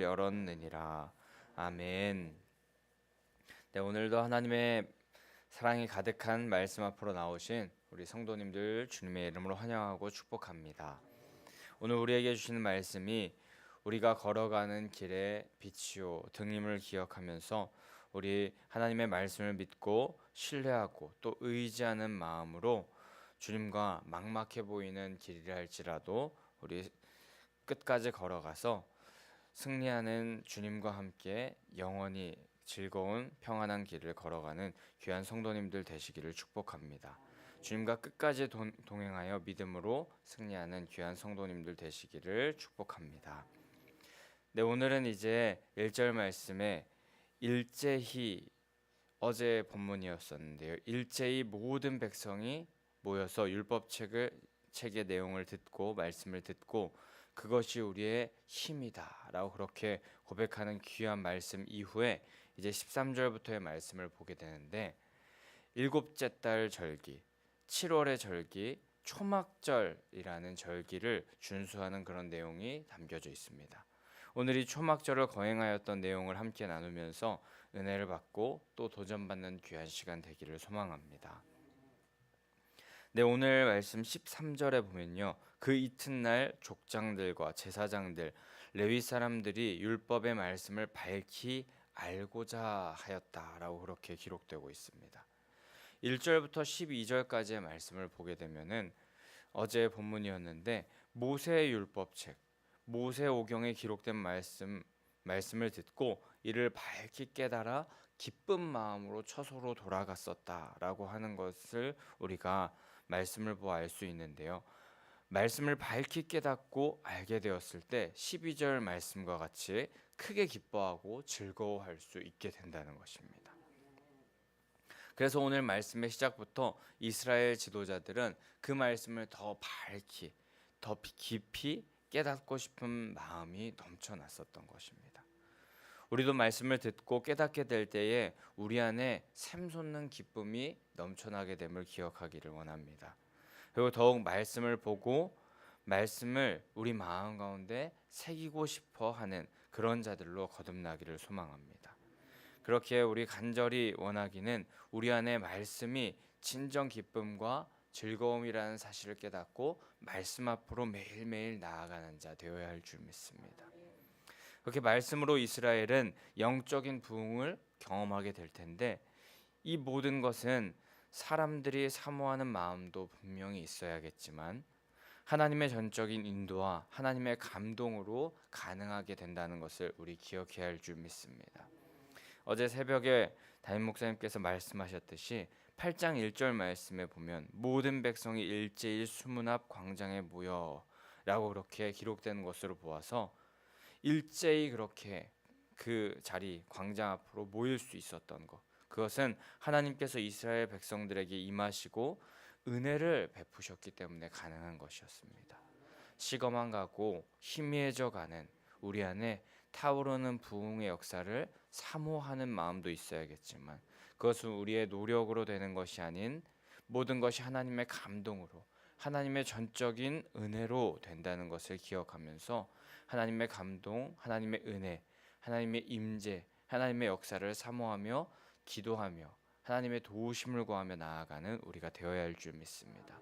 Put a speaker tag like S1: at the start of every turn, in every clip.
S1: 열었느니라. 아멘. 네, 오늘도 하나님의 사랑이 가득한 말씀 앞으로 나오신 우리 성도님들 주님의 이름으로 환영하고 축복합니다. 오늘 우리에게 주시는 말씀이 우리가 걸어가는 길에 빛이요 등임을 기억하면서 우리 하나님의 말씀을 믿고 신뢰하고 또 의지하는 마음으로 주님과 막막해 보이는 길이라 할지라도 우리 끝까지 걸어가서 승리하는 주님과 함께 영원히 즐거운 평안한 길을 걸어가는 귀한 성도님들 되시기를 축복합니다. 주님과 끝까지 동행하여 믿음으로 승리하는 귀한 성도님들 되시기를 축복합니다. 네, 오늘은 이제 1절 말씀에 일제히, 어제 본문이었었는데요, 일제히 모든 백성이 모여서 책의 내용을 듣고 말씀을 듣고 그것이 우리의 힘이다 라고 그렇게 고백하는 귀한 말씀 이후에 이제 13절부터의 말씀을 보게 되는데, 일곱째 달 절기, 7월의 절기, 초막절이라는 절기를 준수하는 그런 내용이 담겨져 있습니다. 오늘 이 초막절을 거행하였던 내용을 함께 나누면서 은혜를 받고 또 도전받는 귀한 시간 되기를 소망합니다. 네, 오늘 말씀 13절에 보면요, 그 이튿날 족장들과 제사장들, 레위 사람들이 율법의 말씀을 밝히 알고자 하였다라고 그렇게 기록되고 있습니다. 1절부터 12절까지의 말씀을 보게 되면은 어제 본문이었는데 모세의 율법책, 모세오경에 기록된 말씀을 듣고 이를 밝히 깨달아 기쁜 마음으로 처소로 돌아갔었다라고 하는 것을 우리가 말씀을 보아 알 수 있는데요. 말씀을 밝히 깨닫고 알게 되었을 때 12절 말씀과 같이 크게 기뻐하고 즐거워할 수 있게 된다는 것입니다. 그래서 오늘 말씀의 시작부터 이스라엘 지도자들은 그 말씀을 더 밝히, 더 깊이 깨닫고 싶은 마음이 넘쳐났었던 것입니다. 우리도 말씀을 듣고 깨닫게 될 때에 우리 안에 샘솟는 기쁨이 넘쳐나게 됨을 기억하기를 원합니다. 그리고 더욱 말씀을 보고 말씀을 우리 마음 가운데 새기고 싶어 하는 그런 자들로 거듭나기를 소망합니다. 그렇게 우리 간절히 원하기는 우리 안에 말씀이 진정 기쁨과 즐거움이라는 사실을 깨닫고 말씀 앞으로 매일매일 나아가는 자 되어야 할 줄 믿습니다. 그렇게 말씀으로 이스라엘은 영적인 부흥을 경험하게 될 텐데, 이 모든 것은 사람들이 사모하는 마음도 분명히 있어야겠지만 하나님의 전적인 인도와 하나님의 감동으로 가능하게 된다는 것을 우리 기억해야 할 줄 믿습니다. 어제 새벽에 담임 목사님께서 말씀하셨듯이 8장 1절 말씀에 보면 모든 백성이 일제히 수문 앞 광장에 모여 라고 그렇게 기록되는 것으로 보아서 일제히 그렇게 그 자리 광장 앞으로 모일 수 있었던 것, 그것은 하나님께서 이스라엘 백성들에게 임하시고 은혜를 베푸셨기 때문에 가능한 것이었습니다. 시거만 가고 희미해져 가는 우리 안에 타오르는 부흥의 역사를 사모하는 마음도 있어야겠지만 그것은 우리의 노력으로 되는 것이 아닌 모든 것이 하나님의 감동으로, 하나님의 전적인 은혜로 된다는 것을 기억하면서 하나님의 감동, 하나님의 은혜, 하나님의 임재, 하나님의 역사를 사모하며 기도하며 하나님의 도우심을 구하며 나아가는 우리가 되어야 할 줄 믿습니다.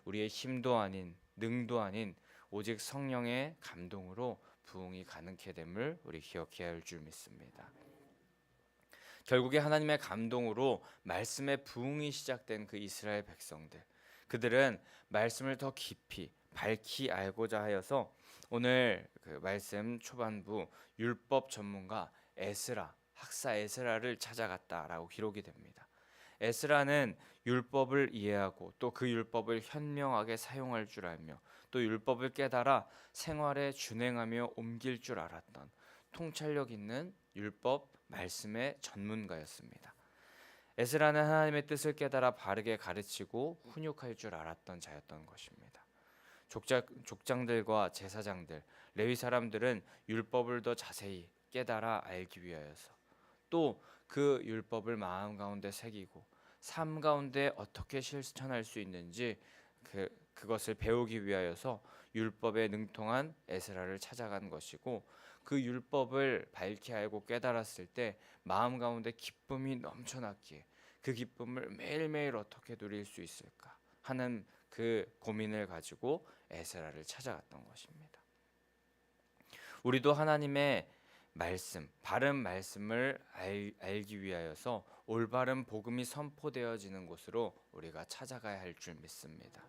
S1: 우리의 힘도 아닌 능도 아닌 오직 성령의 감동으로 부흥이 가능케 됨을 우리 기억해야 할 줄 믿습니다. 결국에 하나님의 감동으로 말씀의 부흥이 시작된 그 이스라엘 백성들, 그들은 말씀을 더 깊이 밝히 알고자 하여서 오늘 그 말씀 초반부 율법 전문가 학사 에스라를 찾아갔다라고 기록이 됩니다. 에스라는 율법을 이해하고 또 그 율법을 현명하게 사용할 줄 알며 또 율법을 깨달아 생활에 준행하며 옮길 줄 알았던 통찰력 있는 율법 말씀의 전문가였습니다. 에스라는 하나님의 뜻을 깨달아 바르게 가르치고 훈육할 줄 알았던 자였던 것입니다. 족장들과 제사장들, 레위 사람들은 율법을 더 자세히 깨달아 알기 위하여서 또 그 율법을 마음 가운데 새기고 삶 가운데 어떻게 실천할 수 있는지 그것을 배우기 위하여서 율법에 능통한 에스라를 찾아간 것이고, 그 율법을 밝히 알고 깨달았을 때 마음 가운데 기쁨이 넘쳐났기에 그 기쁨을 매일매일 어떻게 누릴 수 있을까 하는 그 고민을 가지고 에스라를 찾아갔던 것입니다. 우리도 하나님의 말씀, 바른 말씀을 알기 위하여서 올바른 복음이 선포되어지는 곳으로 우리가 찾아가야 할 줄 믿습니다.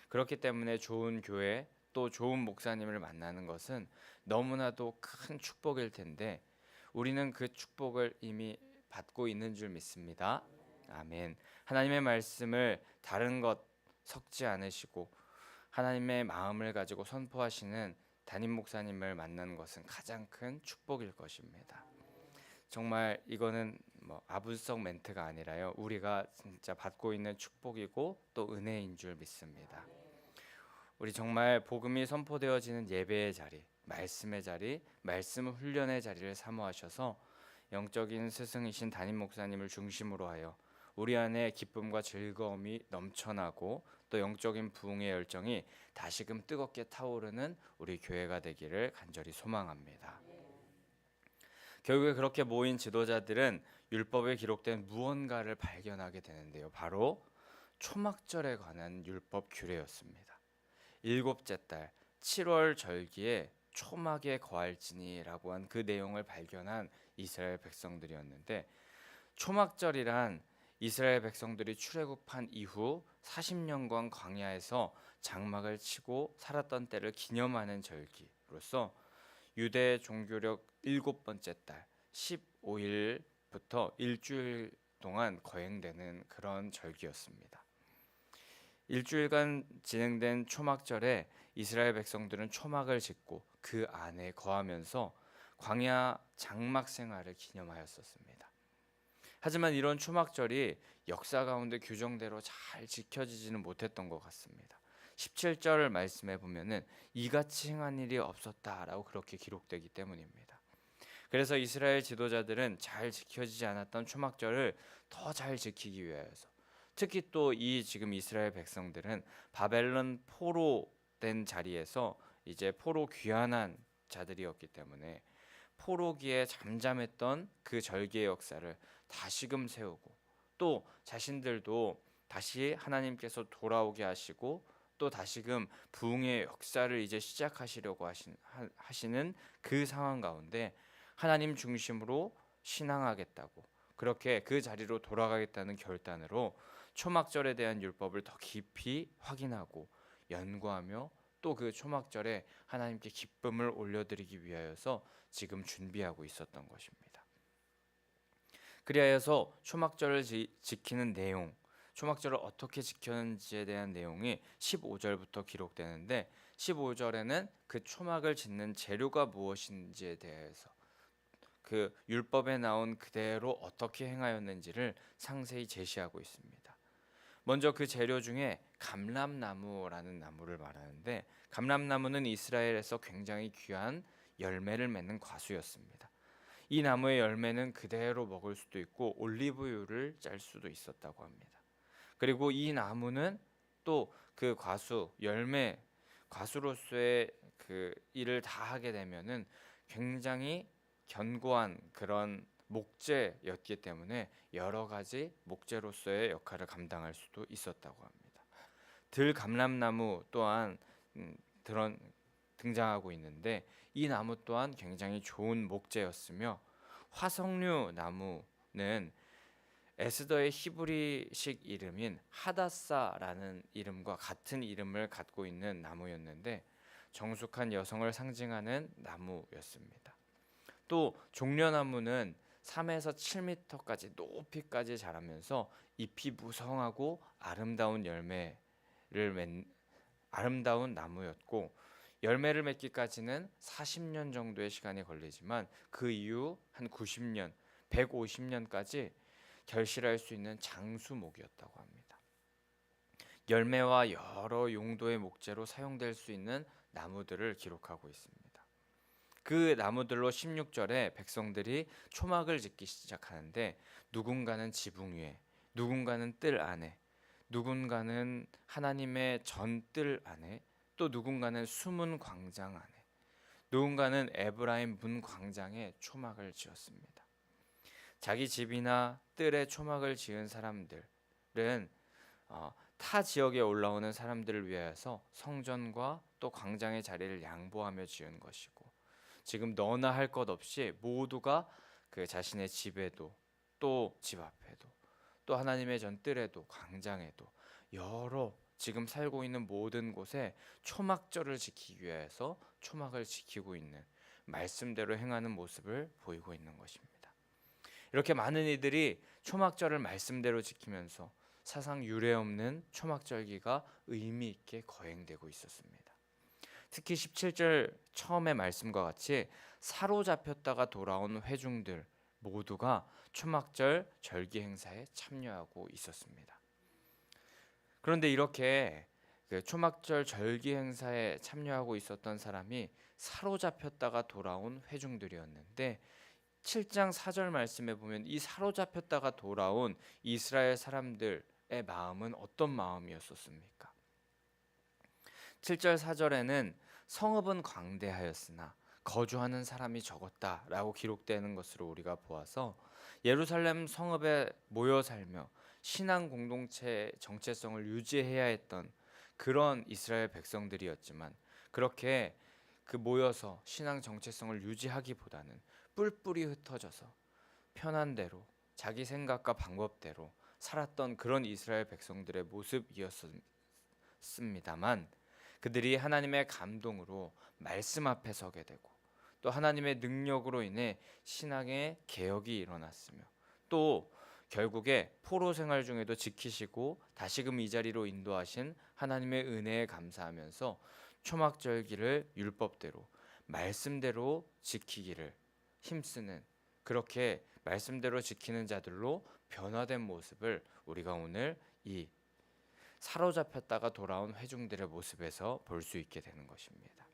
S1: 그렇기 때문에 좋은 교회 또 좋은 목사님을 만나는 것은 너무나도 큰 축복일 텐데 우리는 그 축복을 이미 받고 있는 줄 믿습니다. 아멘. 하나님의 말씀을 다른 것 섞지 않으시고 하나님의 마음을 가지고 선포하시는 담임 목사님을 만나는 것은 가장 큰 축복일 것입니다. 정말 이거는 아부성 멘트가 아니라요. 우리가 진짜 받고 있는 축복이고 또 은혜인 줄 믿습니다. 우리 정말 복음이 선포되어지는 예배의 자리, 말씀의 자리, 말씀 훈련의 자리를 사모하셔서 영적인 스승이신 담임 목사님을 중심으로 하여 우리 안에 기쁨과 즐거움이 넘쳐나고 또 영적인 부흥의 열정이 다시금 뜨겁게 타오르는 우리 교회가 되기를 간절히 소망합니다. 결국에 그렇게 모인 지도자들은 율법에 기록된 무언가를 발견하게 되는데요. 바로 초막절에 관한 율법 규례였습니다. 일곱째 달 7월 절기에 초막에 거할지니라고 한 그 내용을 발견한 이스라엘 백성들이었는데, 초막절이란 이스라엘 백성들이 출애굽한 이후 40년간 광야에서 장막을 치고 살았던 때를 기념하는 절기로서 유대 종교력 7번째 달 15일부터 일주일 동안 거행되는 그런 절기였습니다. 일주일간 진행된 초막절에 이스라엘 백성들은 초막을 짓고 그 안에 거하면서 광야 장막 생활을 기념하였었습니다. 하지만 이런 초막절이 역사 가운데 규정대로 잘 지켜지지는 못했던 것 같습니다. 17절 말씀에 보면은 이같이 행한 일이 없었다라고 그렇게 기록되기 때문입니다. 그래서 이스라엘 지도자들은 잘 지켜지지 않았던 초막절을 더 잘 지키기 위하여서, 특히 또 이 지금 이스라엘 백성들은 바벨론 포로된 자리에서 이제 포로 귀환한 자들이었기 때문에 포로기에 잠잠했던 그 절기의 역사를 다시금 세우고 또 자신들도 다시 하나님께서 돌아오게 하시고 또 다시금 부흥의 역사를 이제 시작하시려고 하시는 그 상황 가운데 하나님 중심으로 신앙하겠다고, 그렇게 그 자리로 돌아가겠다는 결단으로 초막절에 대한 율법을 더 깊이 확인하고 연구하며 또 그 초막절에 하나님께 기쁨을 올려드리기 위하여서 지금 준비하고 있었던 것입니다. 그리하여서 초막절을 지키는 내용, 초막절을 어떻게 지켰는지에 대한 내용이 15절부터 기록되는데, 15절에는 그 초막을 짓는 재료가 무엇인지에 대해서 그 율법에 나온 그대로 어떻게 행하였는지를 상세히 제시하고 있습니다. 먼저 그 재료 중에 감람나무라는 나무를 말하는데, 감람나무는 이스라엘에서 굉장히 귀한 열매를 맺는 과수였습니다. 이 나무의 열매는 그대로 먹을 수도 있고 올리브유를 짤 수도 있었다고 합니다. 그리고 이 나무는 또 그 과수로서의 그 일을 다 하게 되면은 굉장히 견고한 그런 목재였기 때문에 여러 가지 목재로서의 역할을 감당할 수도 있었다고 합니다. 들감람나무 또한 등장하고 있는데, 이 나무 또한 굉장히 좋은 목재였으며, 화석류 나무는 에스더의 히브리식 이름인 하다사라는 이름과 같은 이름을 갖고 있는 나무였는데 정숙한 여성을 상징하는 나무였습니다. 또 종려나무는 3에서 7m까지 높이까지 자라면서 잎이 무성하고 아름다운 아름다운 나무였고, 열매를 맺기까지는 40년 정도의 시간이 걸리지만 그 이후 한 90년, 150년까지 결실할 수 있는 장수목이었다고 합니다. 열매와 여러 용도의 목재로 사용될 수 있는 나무들을 기록하고 있습니다. 그 나무들로 16절에 백성들이 초막을 짓기 시작하는데, 누군가는 지붕 위에, 누군가는 뜰 안에, 누군가는 하나님의 전뜰 안에, 또 누군가는 숨은 광장 안에, 누군가는 에브라임 문 광장에 초막을 지었습니다. 자기 집이나 뜰에 초막을 지은 사람들은 타 지역에 올라오는 사람들을 위하여서 성전과 또 광장의 자리를 양보하며 지은 것이고, 지금 너나 할 것 없이 모두가 그 자신의 집에도 또 집 앞에도 또 하나님의 전뜰에도 광장에도 여러 지금 살고 있는 모든 곳에 초막절을 지키기 위해서 초막을 지키고 있는, 말씀대로 행하는 모습을 보이고 있는 것입니다. 이렇게 많은 이들이 초막절을 말씀대로 지키면서 사상 유례 없는 초막절기가 의미 있게 거행되고 있었습니다. 특히 17절 처음의 말씀과 같이 사로잡혔다가 돌아온 회중들 모두가 초막절 절기 행사에 참여하고 있었습니다. 그런데 이렇게 그 초막절 절기 행사에 참여하고 있었던 사람이 사로잡혔다가 돌아온 회중들이었는데, 7장 4절 말씀에 보면 이 사로잡혔다가 돌아온 이스라엘 사람들의 마음은 어떤 마음이었었습니까? 7절 4절에는 성읍은 광대하였으나 거주하는 사람이 적었다라고 기록되는 것으로 우리가 보아서 예루살렘 성읍에 모여 살며 신앙 공동체 정체성을 유지해야 했던 그런 이스라엘 백성들이었지만, 그렇게 그 모여서 신앙 정체성을 유지하기보다는 뿔뿔이 흩어져서 편한 대로 자기 생각과 방법대로 살았던 그런 이스라엘 백성들의 모습이었습니다만, 그들이 하나님의 감동으로 말씀 앞에 서게 되고 또 하나님의 능력으로 인해 신앙의 개혁이 일어났으며, 또 결국에 포로 생활 중에도 지키시고 다시금 이 자리로 인도하신 하나님의 은혜에 감사하면서 초막절기를 율법대로 말씀대로 지키기를 힘쓰는, 그렇게 말씀대로 지키는 자들로 변화된 모습을 우리가 오늘 이 사로잡혔다가 돌아온 회중들의 모습에서 볼 수 있게 되는 것입니다.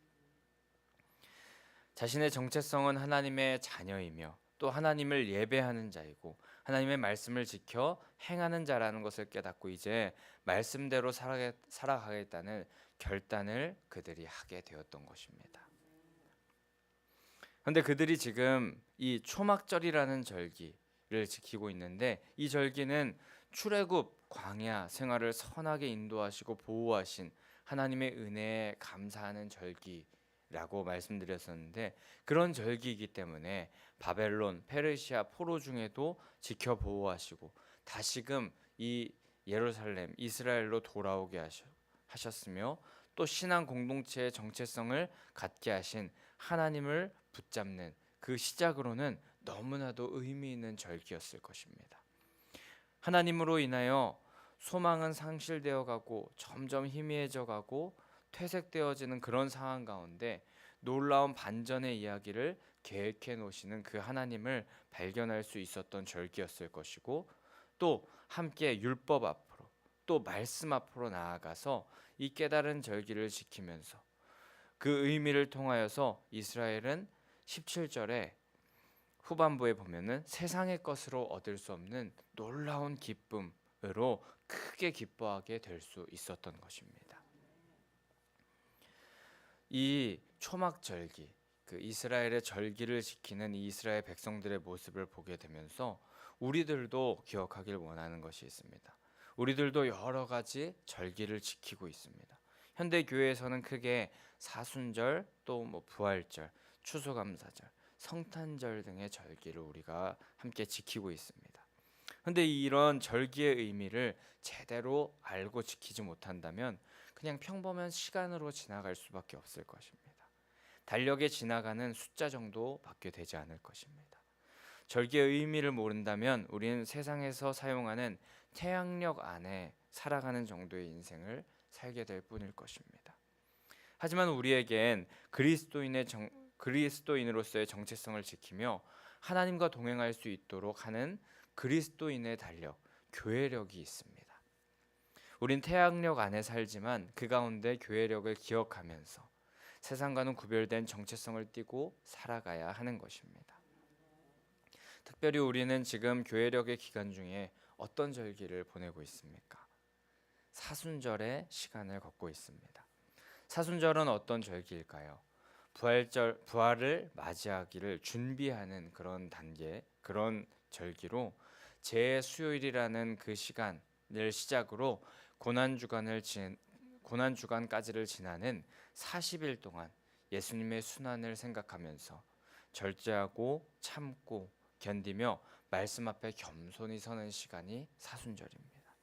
S1: 자신의 정체성은 하나님의 자녀이며 또 하나님을 예배하는 자이고 하나님의 말씀을 지켜 행하는 자라는 것을 깨닫고 이제 말씀대로 살아가겠다는 결단을 그들이 하게 되었던 것입니다. 그런데 그들이 지금 이 초막절이라는 절기를 지키고 있는데, 이 절기는 출애굽 광야 생활을 선하게 인도하시고 보호하신 하나님의 은혜에 감사하는 절기라고 말씀드렸었는데, 그런 절기이기 때문에 바벨론, 페르시아 포로 중에도 지켜 보호하시고 다시금 이 예루살렘, 이스라엘로 돌아오게 하셨으며, 또 신앙 공동체의 정체성을 갖게 하신 하나님을 붙잡는 그 시작으로는 너무나도 의미 있는 절기였을 것입니다. 하나님으로 인하여 소망은 상실되어 가고 점점 희미해져 가고 퇴색되어지는 그런 상황 가운데 놀라운 반전의 이야기를 계획해 놓으시는 그 하나님을 발견할 수 있었던 절기였을 것이고, 또 함께 율법 앞으로 또 말씀 앞으로 나아가서 이 깨달은 절기를 지키면서 그 의미를 통하여서 이스라엘은 17절에 후반부에 보면은 세상의 것으로 얻을 수 없는 놀라운 기쁨으로 크게 기뻐하게 될 수 있었던 것입니다. 이 초막절기, 그 이스라엘의 절기를 지키는 이 이스라엘 백성들의 모습을 보게 되면서 우리들도 기억하길 원하는 것이 있습니다. 우리들도 여러 가지 절기를 지키고 있습니다. 현대 교회에서는 크게 사순절, 또 부활절, 추수감사절, 성탄절 등의 절기를 우리가 함께 지키고 있습니다. 그런데 이런 절기의 의미를 제대로 알고 지키지 못한다면 그냥 평범한 시간으로 지나갈 수밖에 없을 것입니다. 달력에 지나가는 숫자 정도밖에 되지 않을 것입니다. 절기의 의미를 모른다면 우리는 세상에서 사용하는 태양력 안에 살아가는 정도의 인생을 살게 될 뿐일 것입니다. 하지만 우리에겐 그리스도인으로서의 정체성을 지키며 하나님과 동행할 수 있도록 하는 그리스도인의 달력, 교회력이 있습니다. 우린 태양력 안에 살지만 그 가운데 교회력을 기억하면서 세상과는 구별된 정체성을 띠고 살아가야 하는 것입니다. 특별히 우리는 지금 교회력의 기간 중에 어떤 절기를 보내고 있습니까? 사순절의 시간을 걷고 있습니다. 사순절은 어떤 절기일까요? 부활을 맞이하기를 준비하는 그런 단계, 그런 절기로 재수요일이라는 그 시간을 시작으로 고난 주간까지를 지나는 40일 동안 예수님의 순환을 생각하면서 절제하고 참고 견디며 말씀 앞에 겸손히 서는 시간이 사순절입니다.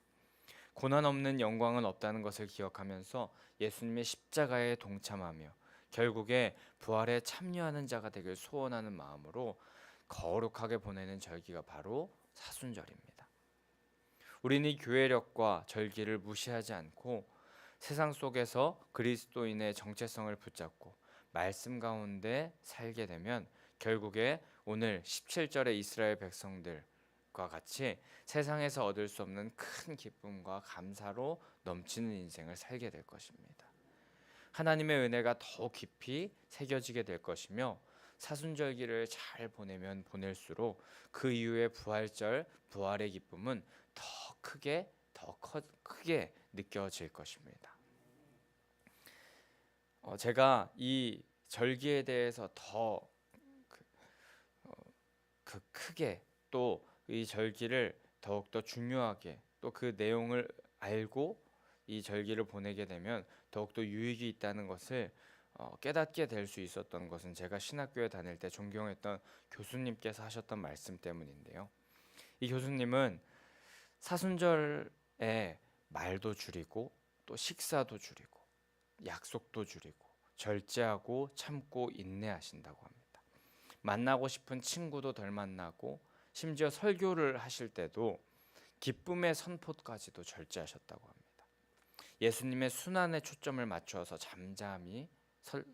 S1: 고난 없는 영광은 없다는 것을 기억하면서 예수님의 십자가에 동참하며 결국에 부활에 참여하는 자가 되길 소원하는 마음으로 거룩하게 보내는 절기가 바로 사순절입니다. 우리는 이 교회력과 절기를 무시하지 않고 세상 속에서 그리스도인의 정체성을 붙잡고 말씀 가운데 살게 되면 결국에 오늘 17절의 이스라엘 백성들과 같이 세상에서 얻을 수 없는 큰 기쁨과 감사로 넘치는 인생을 살게 될 것입니다. 하나님의 은혜가 더 깊이 새겨지게 될 것이며 사순절기를 잘 보내면 보낼수록 그 이후의 부활절, 부활의 기쁨은 더 크게 느껴질 것입니다. 제가 이 절기에 대해서 더 크게 또 이 절기를 더욱더 중요하게 또 그 내용을 알고 이 절기를 보내게 되면 더욱더 유익이 있다는 것을 깨닫게 될 수 있었던 것은 제가 신학교에 다닐 때 존경했던 교수님께서 하셨던 말씀 때문인데요. 이 교수님은 사순절에 말도 줄이고 또 식사도 줄이고 약속도 줄이고 절제하고 참고 인내하신다고 합니다. 만나고 싶은 친구도 덜 만나고 심지어 설교를 하실 때도 기쁨의 선포까지도 절제하셨다고 합니다. 예수님의 순환에 초점을 맞추어서 잠잠히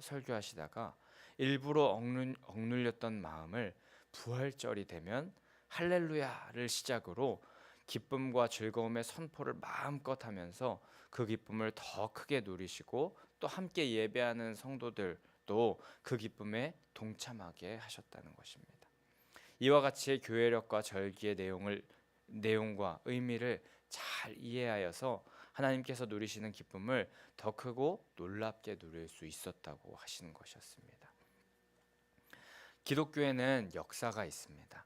S1: 설교하시다가 일부러 억눌렸던 마음을 부활절이 되면 할렐루야를 시작으로 기쁨과 즐거움의 선포를 마음껏 하면서 그 기쁨을 더 크게 누리시고 또 함께 예배하는 성도들도 그 기쁨에 동참하게 하셨다는 것입니다. 이와 같이 교회력과 절기의 내용과 의미를 잘 이해하여서 하나님께서 누리시는 기쁨을 더 크고 놀랍게 누릴 수 있었다고 하시는 것이었습니다. 기독교에는 역사가 있습니다.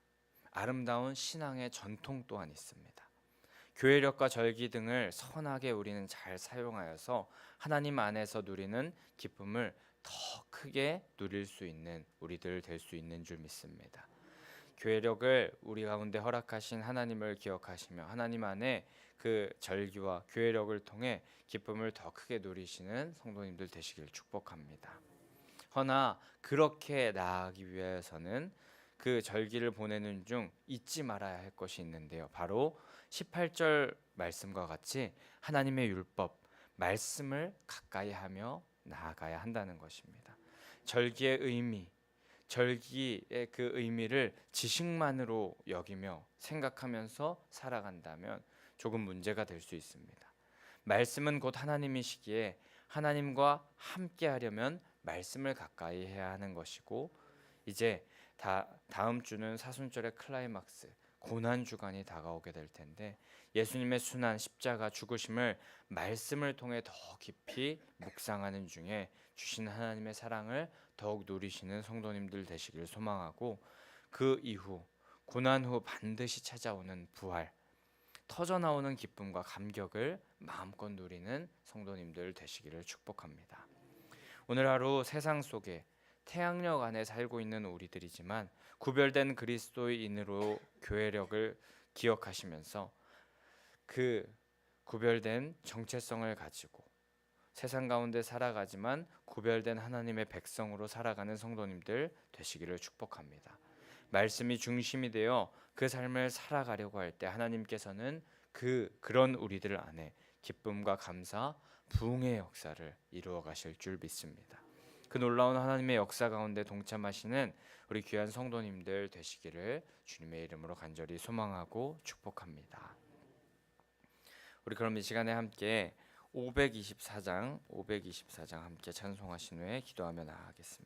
S1: 아름다운 신앙의 전통 또한 있습니다. 교회력과 절기 등을 선하게 우리는 잘 사용하여서 하나님 안에서 누리는 기쁨을 더 크게 누릴 수 있는 우리들 될 수 있는 줄 믿습니다. 교회력을 우리 가운데 허락하신 하나님을 기억하시며 하나님 안에 그 절기와 교회력을 통해 기쁨을 더 크게 누리시는 성도님들 되시길 축복합니다. 허나 그렇게 나아가기 위해서는 그 절기를 보내는 중 잊지 말아야 할 것이 있는데요. 바로 18절 말씀과 같이 하나님의 율법, 말씀을 가까이 하며 나아가야 한다는 것입니다. 절기의 의미, 절기의 그 의미를 지식만으로 여기며 생각하면서 살아간다면 조금 문제가 될 수 있습니다. 말씀은 곧 하나님이시기에 하나님과 함께 하려면 말씀을 가까이 해야 하는 것이고 이제 다음 주는 사순절의 클라이막스 고난 주간이 다가오게 될 텐데 예수님의 순환 십자가 죽으심을 말씀을 통해 더 깊이 묵상하는 중에 주신 하나님의 사랑을 더욱 누리시는 성도님들 되시길 소망하고 그 이후 고난 후 반드시 찾아오는 부활 터져나오는 기쁨과 감격을 마음껏 누리는 성도님들 되시기를 축복합니다. 오늘 하루 세상 속에 태양력 안에 살고 있는 우리들이지만 구별된 그리스도인으로 교회력을 기억하시면서 그 구별된 정체성을 가지고 세상 가운데 살아가지만 구별된 하나님의 백성으로 살아가는 성도님들 되시기를 축복합니다. 말씀이 중심이 되어 그 삶을 살아가려고 할 때 하나님께서는 그런 우리들 안에 기쁨과 감사, 부흥의 역사를 이루어 가실 줄 믿습니다. 그 놀라운 하나님의 역사 가운데 동참하시는 우리 귀한 성도님들 되시기를 주님의 이름으로 간절히 소망하고 축복합니다. 우리 그럼 이 시간에 함께 524장 함께 찬송하신 후에 기도하며 나아가겠습니다.